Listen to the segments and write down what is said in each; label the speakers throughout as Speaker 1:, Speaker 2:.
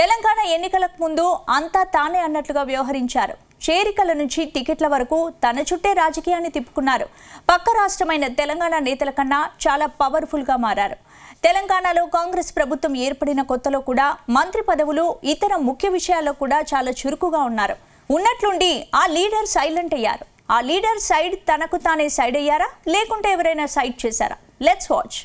Speaker 1: తెలంగాణ ఎన్నికలకు ముందు అంతా తానే అన్నట్లుగా వ్యవహరించారు. చేరికల నుంచి టికెట్ల వరకు తన చుట్టే రాజకీయాన్ని తిప్పుకున్నారు. పక్క రాష్ట్రమైన తెలంగాణ నేతల కన్నా చాలా పవర్ఫుల్ గా మారారు. తెలంగాణలో కాంగ్రెస్ ప్రభుత్వం ఏర్పడిన కొత్తలో కూడా మంత్రి పదవులు ఇతర ముఖ్య విషయాల్లో కూడా చాలా చురుకుగా ఉన్నారు. ఉన్నట్లుండి ఆ లీడర్ సైలెంట్ అయ్యారు. ఆ లీడర్ సైడ్ తనకు తానే సైడ్ అయ్యారా లేకుంటే ఎవరైనా సైడ్ చేశారా? Let's watch.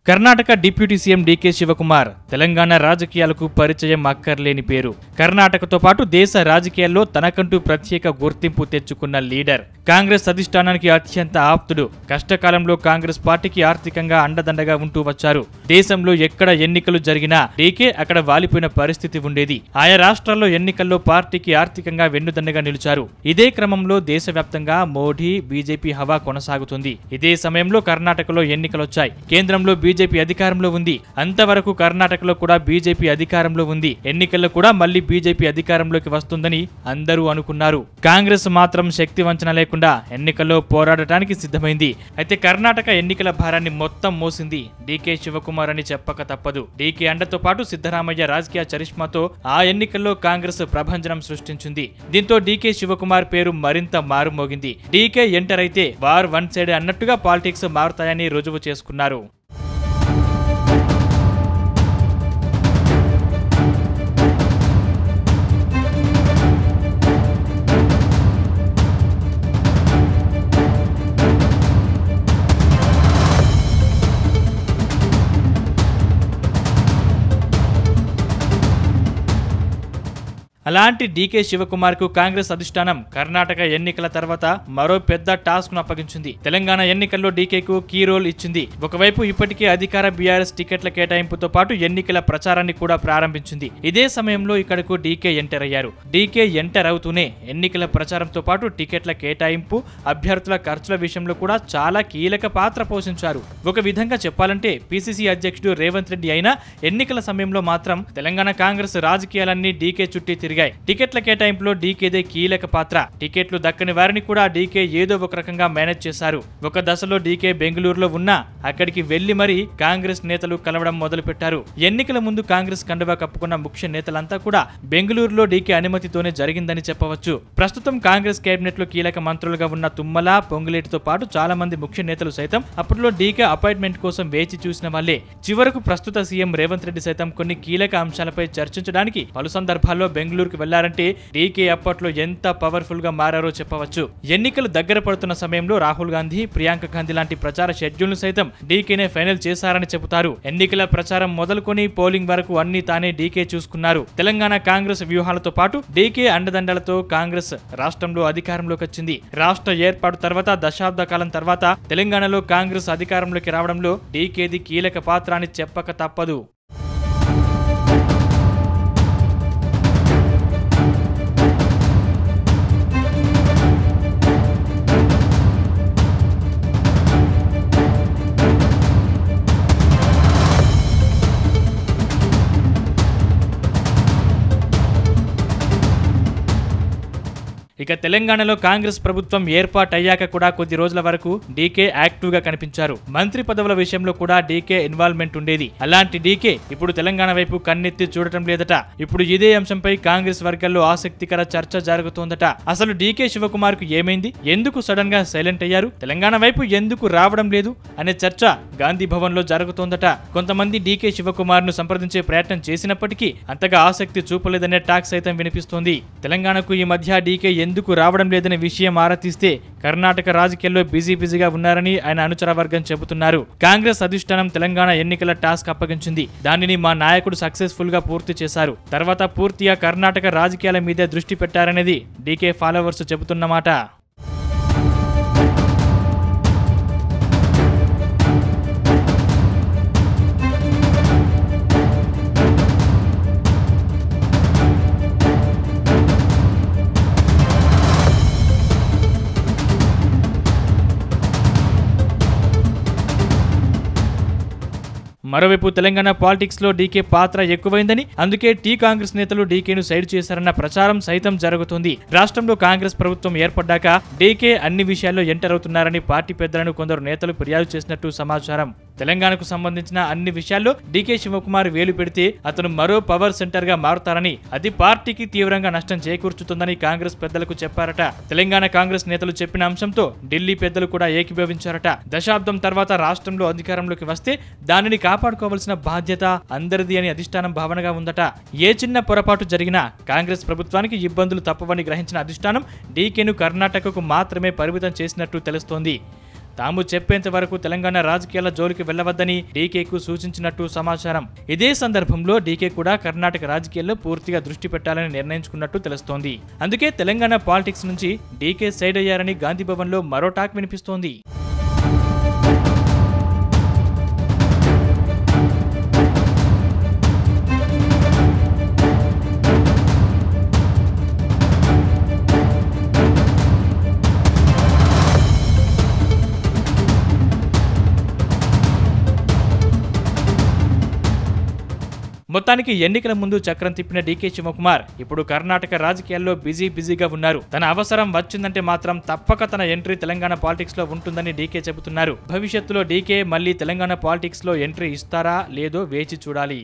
Speaker 2: Karnataka deputy CM DK Shivakumar Telangana రాజకీయాలకు పరిచయం అక్కర్లేని పేరు. కర్ణాటకతో పాటు దేశ రాజకీయాల్లో తనకంటూ ప్రత్యేక గుర్తింపు తెచ్చుకున్న లీడర్. కాంగ్రెస్ అధిష్టానానికి అత్యంత ఆప్తుడు. కష్టకాలంలో కాంగ్రెస్ పార్టీకి ఆర్థికంగా అండదండగా ఉంటూ వచ్చారు. దేశంలో ఎక్కడ ఎన్నికలు జరిగినా డీకే అక్కడ వాలిపోయిన పరిస్థితి ఉండేది. ఆయా రాష్ట్రాల్లో ఎన్నికల్లో పార్టీకి ఆర్థికంగా వెన్నుదన్నగా నిలిచారు. ఇదే క్రమంలో దేశవ్యాప్తంగా మోడీ బీజేపీ హవా కొనసాగుతుంది. ఇదే సమయంలో కర్ణాటకలో ఎన్నికలొచ్చాయి. కేంద్రంలో బీజేపీ అధికారంలో ఉంది. అంతవరకు కర్ణాటకలో కూడా బీజేపీ అధికారంలో ఉంది. ఎన్నికల్లో కూడా మళ్లీ బీజేపీ అధికారంలోకి వస్తుందని అందరూ అనుకున్నారు. కాంగ్రెస్ మాత్రం శక్తి వంచన లేకుండా ఎన్నికల్లో పోరాడటానికి సిద్ధమైంది. అయితే కర్ణాటక ఎన్నికల భారాన్ని మొత్తం మోసింది డీకే శివకుమార్ అని చెప్పక తప్పదు. డీకే అండతో పాటు సిద్ధరామయ్య రాజకీయ చరిష్మాతో ఆ ఎన్నికల్లో కాంగ్రెస్ ప్రభంజనం సృష్టించింది. దీంతో డీకే శివకుమార్ పేరు మరింత మారుమోగింది. డీకే ఎంటర్ అయితే వార్ వన్ సైడ్ అన్నట్టుగా పాలిటిక్స్ మారుతాయని రుజువు చేసుకున్నారు. అలాంటి డీకే శివకుమార్ కు కాంగ్రెస్ అధిష్టానం కర్ణాటక ఎన్నికల తర్వాత మరో పెద్ద టాస్క్ ను అప్పగించింది. తెలంగాణ ఎన్నికల్లో డీకేకు కీ రోల్ ఇచ్చింది. ఒకవైపు ఇప్పటికే అధికార బీఆర్ఎస్ టికెట్ల కేటాయింపుతో పాటు ఎన్నికల ప్రచారాన్ని కూడా ప్రారంభించింది. ఇదే సమయంలో ఇక్కడకు డీకే ఎంటర్ అయ్యారు. డీకే ఎంటర్ అవుతూనే ఎన్నికల ప్రచారంతో పాటు టికెట్ల కేటాయింపు, అభ్యర్థుల ఖర్చుల విషయంలో కూడా చాలా కీలక పాత్ర పోషించారు. ఒక విధంగా చెప్పాలంటే పీసీసీ అధ్యక్షుడు రేవంత్ రెడ్డి అయినా ఎన్నికల సమయంలో మాత్రం తెలంగాణ కాంగ్రెస్ రాజకీయాలన్నీ డీకే చుట్టి తిరిగాయి. టికెట్ల కేటాయింపులో డీకేదే కీలక పాత్ర. టికెట్లు దక్కని వారిని కూడా డీకే ఏదో ఒక రకంగా మేనేజ్ చేశారు. ఒక దశలో డీకే బెంగళూరులో ఉన్నా అక్కడికి వెళ్లి మరీ కాంగ్రెస్ నేతలు కలవడం మొదలు పెట్టారు. ఎన్నికల ముందు కాంగ్రెస్ కండువా కప్పుకున్న ముఖ్య నేతలంతా కూడా బెంగళూరులో డీకే అనుమతితోనే జరిగిందని చెప్పవచ్చు. ప్రస్తుతం కాంగ్రెస్ కేబినెట్ లో కీలక మంత్రులుగా ఉన్న తుమ్మల, పొంగులేటితో పాటు చాలా మంది ముఖ్య నేతలు సైతం అప్పట్లో డీకే అపాయింట్మెంట్ కోసం వేచి చూసిన వాళ్లే. చివరకు ప్రస్తుత సీఎం రేవంత్ రెడ్డి సైతం కొన్ని కీలక అంశాలపై చర్చించడానికి పలు సందర్భాల్లో బెంగళూరు వెళ్లారంటే డీకే అప్పట్లో ఎంత పవర్ఫుల్ గా మారారో చెప్పవచ్చు. ఎన్నికలు దగ్గర పడుతున్న సమయంలో రాహుల్ గాంధీ, ప్రియాంక గాంధీ లాంటి ప్రచార షెడ్యూల్ ను సైతం డీకేనే ఫైనల్ చేశారని చెబుతారు. ఎన్నికల ప్రచారం మొదలుకొని పోలింగ్ వరకు అన్ని తానే డీకే చూసుకున్నారు. తెలంగాణ కాంగ్రెస్ వ్యూహాలతో పాటు డీకే అండదండలతో కాంగ్రెస్ రాష్ట్రంలో అధికారంలోకి వచ్చింది. రాష్ట్ర ఏర్పాటు తర్వాత దశాబ్ద కాలం తర్వాత తెలంగాణలో కాంగ్రెస్ అధికారంలోకి రావడంలో డీకేది కీలక పాత్ర అని చెప్పక తప్పదు. ఇక తెలంగాణలో కాంగ్రెస్ ప్రభుత్వం ఏర్పాటయ్యాక కూడా కొద్ది రోజుల వరకు డీకే యాక్టివ్ గా కనిపించారు. మంత్రి పదవుల విషయంలో కూడా డీకే ఇన్వాల్వ్మెంట్ ఉండేది. అలాంటి డీకే ఇప్పుడు తెలంగాణ వైపు కన్నెత్తి చూడటం లేదట. ఇప్పుడు ఇదే అంశంపై కాంగ్రెస్ వర్గాల్లో ఆసక్తికర చర్చ జరుగుతోందట. అసలు డీకే శివకుమార్ కు ఏమైంది? ఎందుకు సడన్ గా సైలెంట్ అయ్యారు? తెలంగాణ వైపు ఎందుకు రావడం లేదు అనే చర్చ గాంధీ భవన్ లో జరుగుతోందట. కొంతమంది డీకే శివకుమార్ ను సంప్రదించే ప్రయత్నం చేసినప్పటికీ అంతగా ఆసక్తి చూపలేదనే టాక్ సైతం వినిపిస్తోంది. తెలంగాణకు ఈ మధ్య డీకే ఎందుకు రావడం లేదనే విషయం ఆరా తీస్తే కర్ణాటక రాజకీయాల్లో బిజీగా ఉన్నారని ఆయన అనుచర వర్గం చెబుతున్నారు. కాంగ్రెస్ అధిష్టానం తెలంగాణ ఎన్నికల టాస్క్ అప్పగించింది. దానిని మా నాయకుడు సక్సెస్ఫుల్ గా పూర్తి చేశారు. తర్వాత పూర్తిగా కర్ణాటక రాజకీయాల మీదే దృష్టి పెట్టారనేది డీకే ఫాలోవర్స్ చెబుతున్నమాట. మరోవైపు తెలంగాణ పాలిటిక్స్ లో డీకే పాత్ర ఎక్కువైందని, అందుకే కాంగ్రెస్ నేతలు డీకేను సైడ్ చేశారన్న ప్రచారం సైతం జరుగుతుంది. రాష్ట్రంలో కాంగ్రెస్ ప్రభుత్వం ఏర్పడ్డాక డీకే అన్ని విషయాల్లో ఎంటర్ అవుతున్నారని పార్టీ పెద్దలను కొందరు నేతలు ఫిర్యాదు చేసినట్టు సమాచారం. తెలంగాణకు సంబంధించిన అన్ని విషయాల్లో డీకే శివకుమార్ వేలు పెడితే అతను మరో పవర్ సెంటర్ గా మారుతారని, అది పార్టీకి తీవ్రంగా నష్టం చేకూర్చుతుందని కాంగ్రెస్ పెద్దలకు చెప్పారట. తెలంగాణ కాంగ్రెస్ నేతలు చెప్పిన అంశంతో ఢిల్లీ పెద్దలు కూడా ఏకీభవించారట. దశాబ్దం తర్వాత రాష్ట్రంలో అధికారంలోకి వస్తే దానిని కాపాడుకోవాల్సిన బాధ్యత అందరిది అని అధిష్టానం భావనగా ఉందట. ఏ చిన్న పొరపాటు జరిగినా కాంగ్రెస్ ప్రభుత్వానికి ఇబ్బందులు తప్పవని గ్రహించిన అధిష్టానం డీకేను కర్ణాటకకు మాత్రమే పరిమితం చేసినట్టు తెలుస్తోంది. తాము చెప్పేంత వరకు తెలంగాణ రాజకీయాల జోలికి వెళ్లవద్దని డీకేకు సూచించినట్టు సమాచారం. ఇదే సందర్భంలో డీకే కూడా కర్ణాటక రాజకీయాల్లో పూర్తిగా దృష్టి పెట్టాలని నిర్ణయించుకున్నట్టు తెలుస్తోంది. అందుకే తెలంగాణ పాలిటిక్స్ నుంచి డీకే సైడ్ అయ్యారని గాంధీభవన్ లో మరో టాక్ వినిపిస్తోంది. మొత్తానికి ఎన్నికల ముందు చక్రం తిప్పిన డీకే శివకుమార్ ఇప్పుడు కర్ణాటక రాజకీయాల్లో బిజీగా ఉన్నారు. తన అవసరం వచ్చిందంటే మాత్రం తప్పక తన ఎంట్రీ తెలంగాణ పాలిటిక్స్ లో ఉంటుందని డీకే చెబుతున్నారు. భవిష్యత్తులో డీకే మళ్లీ తెలంగాణ పాలిటిక్స్ లో ఎంట్రీ ఇస్తారా లేదో వేచి చూడాలి.